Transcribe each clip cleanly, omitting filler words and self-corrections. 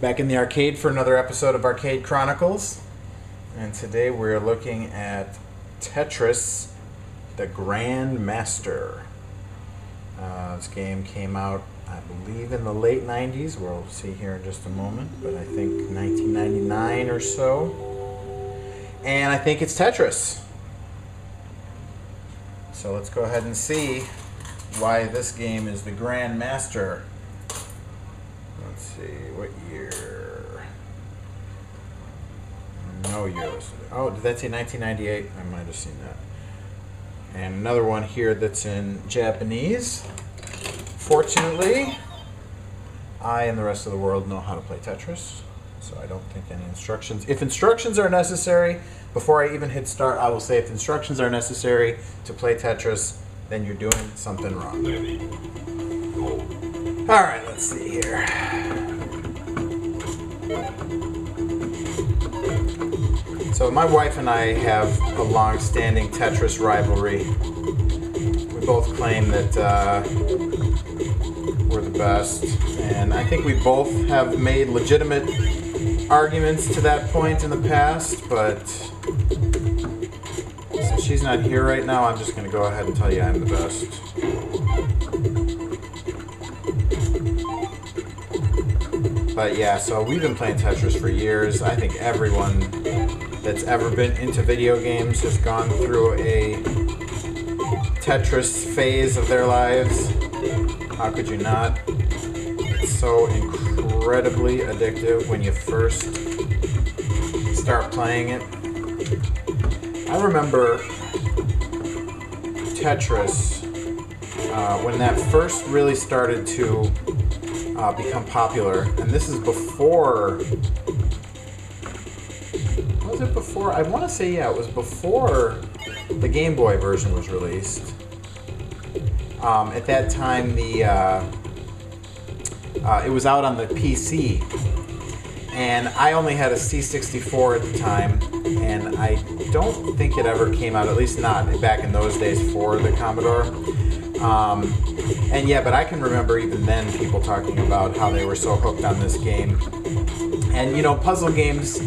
Back in the arcade for another episode of Arcade Chronicles, and today we're looking at Tetris, the Grand Master. This game came out, I believe, in the late 90s. We'll see here in just a moment, but I think 1999 or so. And I think it's Tetris. So let's go ahead and see why this game is the Grand Master. Let's see, what year? No year listed. Oh, did that say 1998? I might have seen that. And another one here that's in Japanese. Fortunately, I and the rest of the world know how to play Tetris, so I don't think any instructions. If instructions are necessary, before I even hit start, I will say if instructions are necessary to play Tetris, then you're doing something wrong. Alright, let's see here. So my wife and I have a long-standing Tetris rivalry. We both claim that we're the best, and I think we both have made legitimate arguments to that point in the past, but since she's not here right now, I'm just going to go ahead and tell you I'm the best. But yeah, so we've been playing Tetris for years. I think everyone that's ever been into video games has gone through a Tetris phase of their lives. How could you not? It's so incredibly addictive when you first start playing it. I remember Tetris, when that first really started to become popular, and this is before, was it before? I want to say, yeah, it was before the Game Boy version was released. At that time, it was out on the PC, and I only had a C64 at the time, and I don't think it ever came out, at least not back in those days, for the Commodore. And yeah, but I can remember even then people talking about how they were so hooked on this game. And you know, puzzle games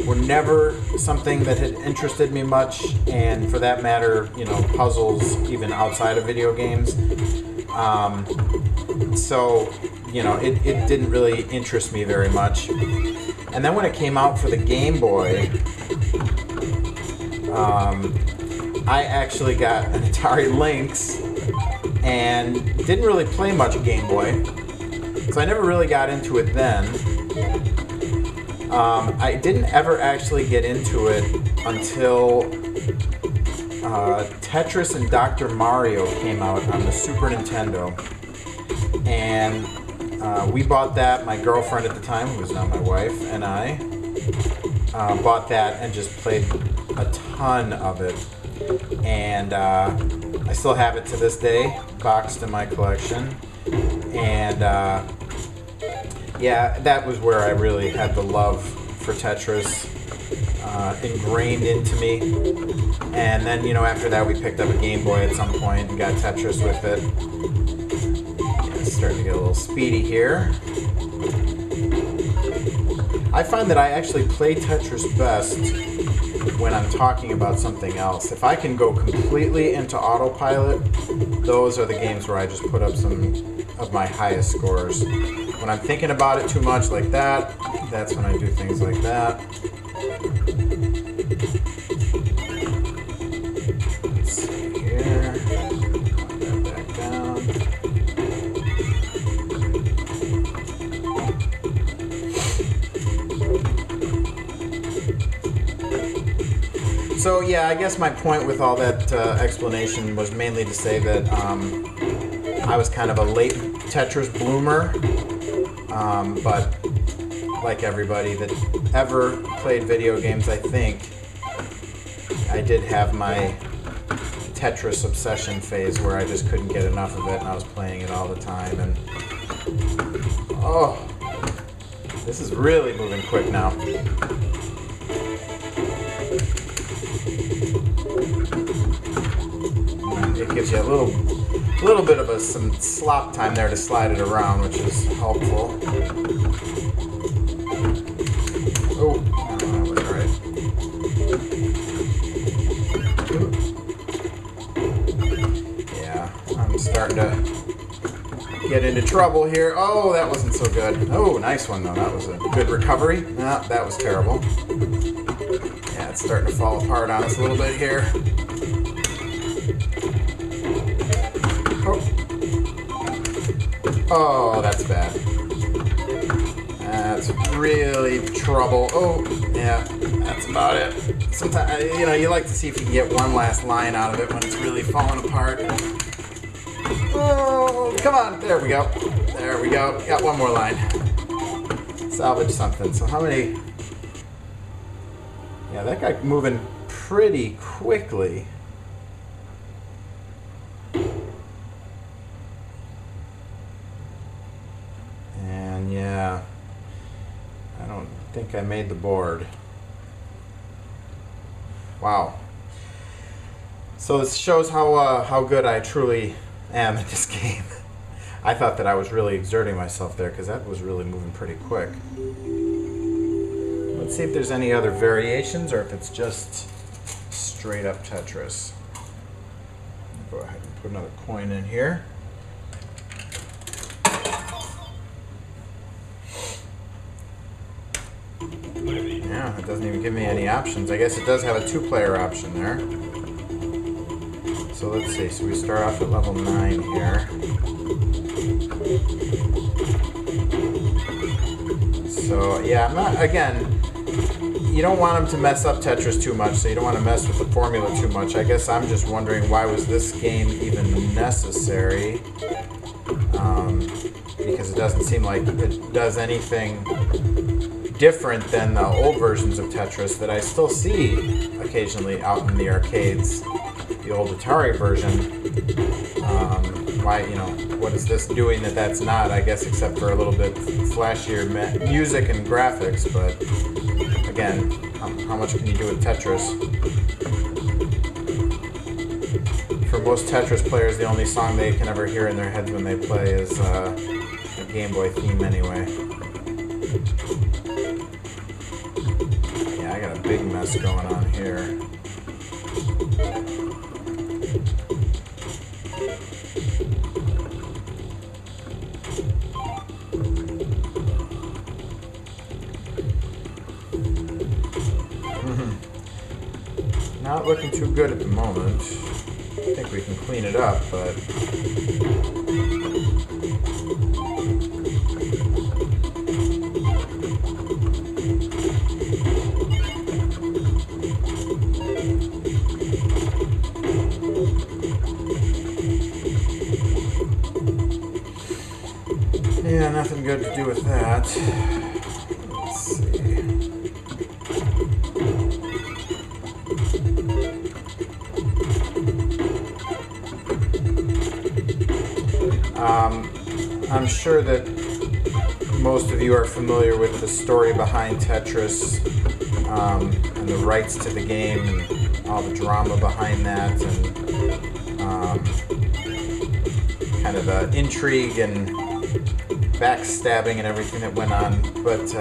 were never something that had interested me much, and for that matter, you know, puzzles even outside of video games. So, you know, it didn't really interest me very much. And then when it came out for the Game Boy, I actually got an Atari Lynx and didn't really play much Game Boy, so I never really got into it then. I didn't ever actually get into it until Tetris and Dr. Mario came out on the Super Nintendo, and we bought that. My girlfriend at the time, who was now my wife, and I bought that and just played a ton of it. And I still have it to this day, boxed in my collection. And yeah, that was where I really had the love for Tetris ingrained into me. And then, you know, after that we picked up a Game Boy at some point and got Tetris with it. Yeah, it's starting to get a little speedy here. I find that I actually play Tetris best when I'm talking about something else. If I can go completely into autopilot, those are the games where I just put up some of my highest scores. When I'm thinking about it too much like that, that's when I do things like that. Let's see here. Put that back down. So yeah, I guess my point with all that explanation was mainly to say that I was kind of a late Tetris bloomer, but like everybody that ever played video games, I think I did have my Tetris obsession phase where I just couldn't get enough of it, and I was playing it all the time. And oh, this is really moving quick now. It gives you a little bit of some slop time there to slide it around, which is helpful. get into trouble here. Oh, that wasn't so good. Oh, nice one though. That was a good recovery. No, that was terrible. Yeah, it's starting to fall apart on us a little bit here. Oh, that's bad. That's really trouble. Oh, yeah, that's about it. Sometimes, you know, you like to see if you can get one last line out of it when it's really falling apart. Oh, come on. There we go. There we go. Got one more line. Salvage something. So how many? Yeah, that got moving pretty quickly. And yeah, I don't think I made the board. Wow. So this shows how good I truly am at this game. I thought that I was really exerting myself there because that was really moving pretty quick. Let's see if there's any other variations or if it's just straight up Tetris. Go ahead and put another coin in here. Yeah, it doesn't even give me any options. I guess it does have a two-player option there. So let's see. So we start off at level 9 here. So yeah, I'm not, again, you don't want them to mess up Tetris too much, so you don't want to mess with the formula too much. I guess I'm just wondering, why was this game even necessary? Because it doesn't seem like it does anything different than the old versions of Tetris that I still see occasionally out in the arcades. The old Atari version. Why, you know, what is this doing that that's not? I guess except for a little bit flashier music and graphics, but again, how much can you do with Tetris? For most Tetris players, the only song they can ever hear in their heads when they play is a Game Boy theme anyway. Yeah, I got a big mess going on here. Not looking too good at the moment. I think we can clean it up, but yeah, nothing good to do with that. Let's see. I'm sure that most of you are familiar with the story behind Tetris and the rights to the game and all the drama behind that and kind of the intrigue and backstabbing and everything that went on. But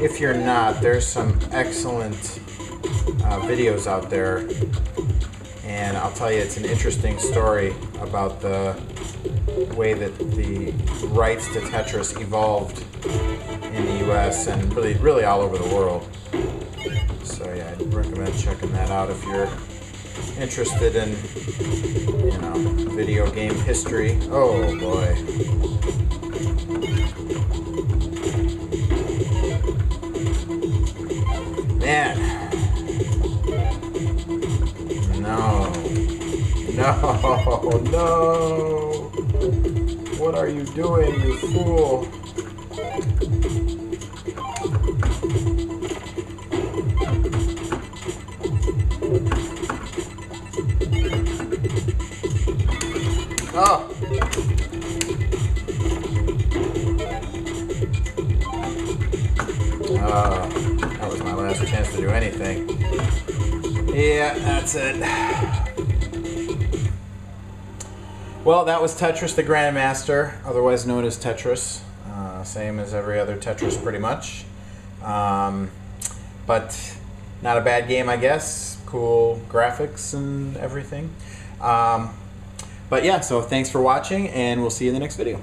if you're not, there's some excellent videos out there. And I'll tell you, it's an interesting story about the way that the rights to Tetris evolved in the US and really all over the world. So yeah, I'd recommend checking that out if you're interested in, you know, video game history. Oh boy. Man. No! What are you doing, you fool? Oh! That was my last chance to do anything. Yeah, that's it. Well, that was Tetris the Grandmaster, otherwise known as Tetris. Same as every other Tetris, pretty much. But not a bad game, I guess. Cool graphics and everything. But yeah, so thanks for watching, and we'll see you in the next video.